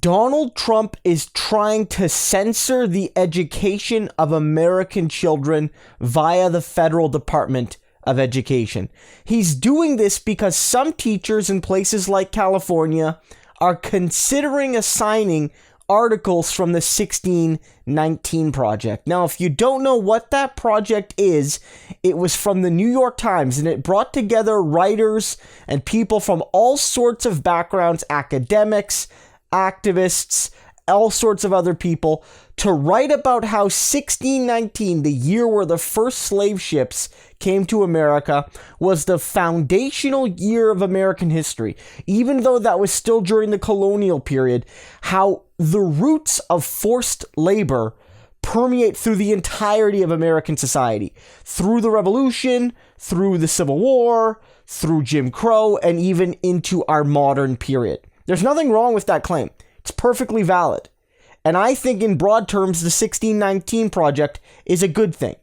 Donald Trump is trying to censor the education of American children via the federal Department of Education. He's doing this because some teachers in places like California are considering assigning articles from the 1619 Project. Now, if you don't know what that project is, it was from the New York Times, and it brought together writers and people from all sorts of backgrounds, academics, activists, all sorts of other people, to write about how 1619, the year where the first slave ships came to America, was the foundational year of American history. Even though that was still during the colonial period, how the roots of forced labor permeate through the entirety of American society. Through the Revolution, through the Civil War, through Jim Crow, and even into our modern period. There's nothing wrong with that claim. It's perfectly valid. And I think in broad terms, the 1619 Project is a good thing.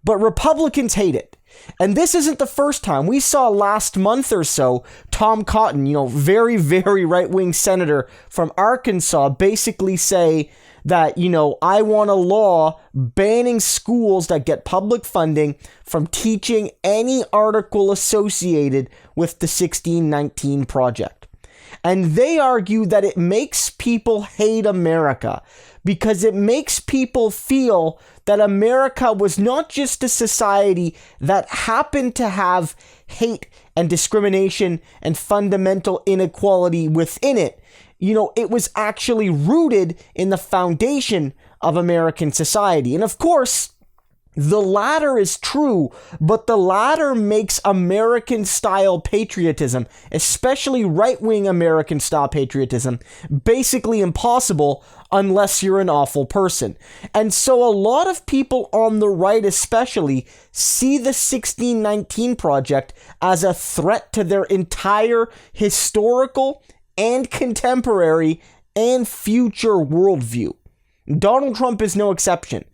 But Republicans hate it. And this isn't the first time. We saw last month or so, Tom Cotton, very, very right-wing senator from Arkansas, basically say that, I want a law banning schools that get public funding from teaching any article associated with the 1619 Project. And they argue that it makes people hate America because it makes people feel that America was not just a society that happened to have hate and discrimination and fundamental inequality within it. It was actually rooted in the foundation of American society. And of course, the latter is true, but the latter makes American-style patriotism, especially right-wing American-style patriotism, basically impossible unless you're an awful person. And so a lot of people on the right especially see the 1619 Project as a threat to their entire historical and contemporary and future worldview. Donald Trump is no exception.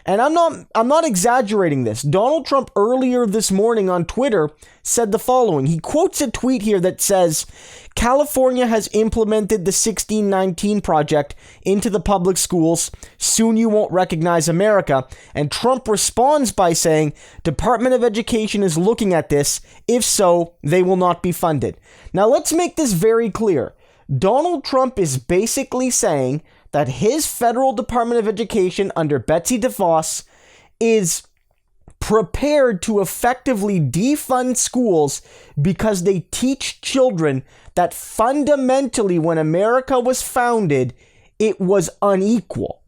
And I'm not exaggerating this. Donald Trump earlier this morning on Twitter said the following. He quotes a tweet here that says, California has implemented the 1619 Project into the public schools. Soon you won't recognize America. And Trump responds by saying, Department of Education is looking at this. If so, they will not be funded. Now let's make this very clear. Donald Trump is basically saying that his federal Department of Education under Betsy DeVos is prepared to effectively defund schools because they teach children that fundamentally when America was founded, it was unequal.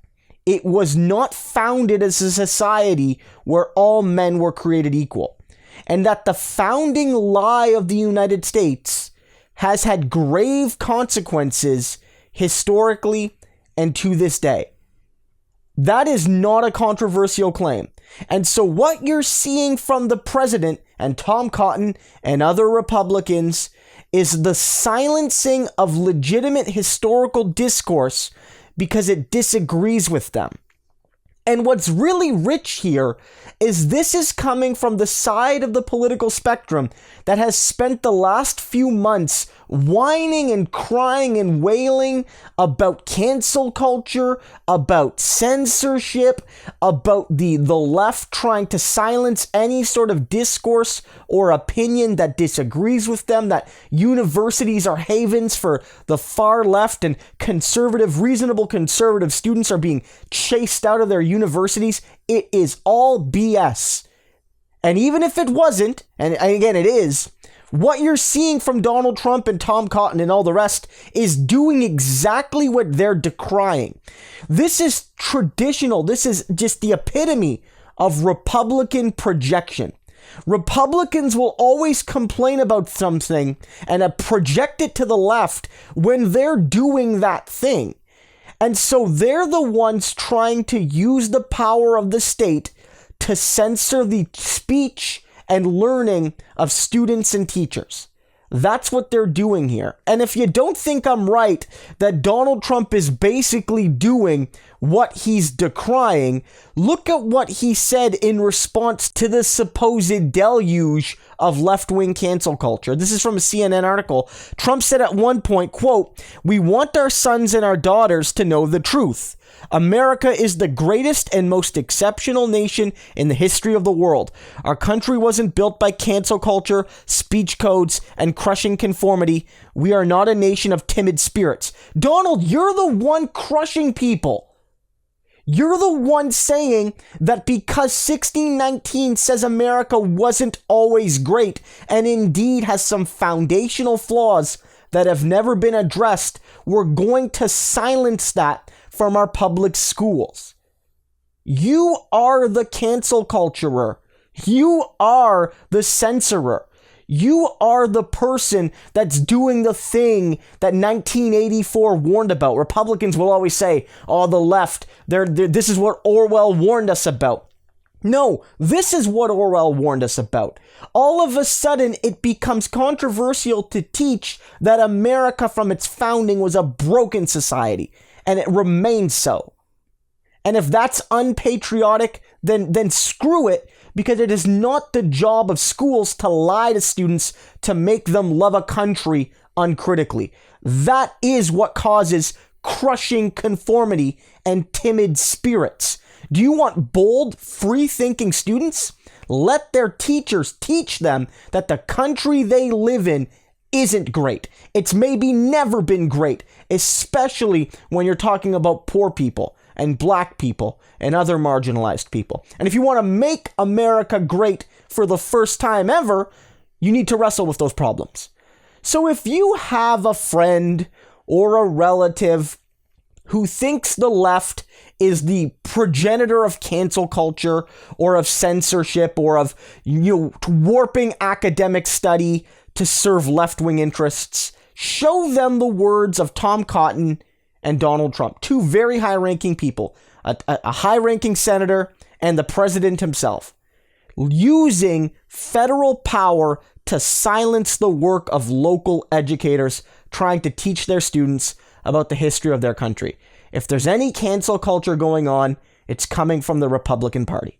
It was not founded as a society where all men were created equal. And that the founding lie of the United States has had grave consequences historically and to this day. That is not a controversial claim. And so what you're seeing from the president and Tom Cotton and other Republicans is the silencing of legitimate historical discourse because it disagrees with them. And what's really rich here is this is coming from the side of the political spectrum that has spent the last few months whining and crying and wailing about cancel culture, about censorship, about the left trying to silence any sort of discourse or opinion that disagrees with them, that universities are havens for the far left and reasonable conservative students are being chased out of their universities. It is all BS. And even if it wasn't, and again it is, what you're seeing from Donald Trump and Tom Cotton and all the rest is doing exactly what they're decrying. This is traditional. This is just the epitome of Republican projection. Republicans will always complain about something and project it to the left when they're doing that thing. And so they're the ones trying to use the power of the state to censor the speech and learning of students and teachers. That's what they're doing here. And if you don't think I'm right that Donald Trump is basically doing what he's decrying, look at what he said in response to the supposed deluge of left-wing cancel culture. This is from a CNN article. Trump said at one point, quote, "We want our sons and our daughters to know the truth. America is the greatest and most exceptional nation in the history of the world. Our country wasn't built by cancel culture, speech codes, and crushing conformity. We are not a nation of timid spirits." Donald, you're the one crushing people. You're the one saying that because 1619 says America wasn't always great and indeed has some foundational flaws that have never been addressed, we're going to silence that from our public schools. You are the cancel culturer. You are the censorer. You are the person that's doing the thing that 1984 warned about. Republicans will always say, oh, the left, this is what Orwell warned us about. No, this is what Orwell warned us about. All of a sudden, it becomes controversial to teach that America from its founding was a broken society, and it remains so. And if that's unpatriotic, then screw it, because it is not the job of schools to lie to students to make them love a country uncritically. That is what causes crushing conformity and timid spirits. Do you want bold, free-thinking students? Let their teachers teach them that the country they live in isn't great. It's maybe never been great, especially when you're talking about poor people and black people and other marginalized people. And if you want to make America great for the first time ever, you need to wrestle with those problems. So if you have a friend or a relative who thinks the left is the progenitor of cancel culture or of censorship or of warping academic study to serve left-wing interests, show them the words of Tom Cotton and Donald Trump, two very high-ranking people, a high-ranking senator and the president himself, using federal power to silence the work of local educators trying to teach their students about the history of their country. If there's any cancel culture going on, it's coming from the Republican Party.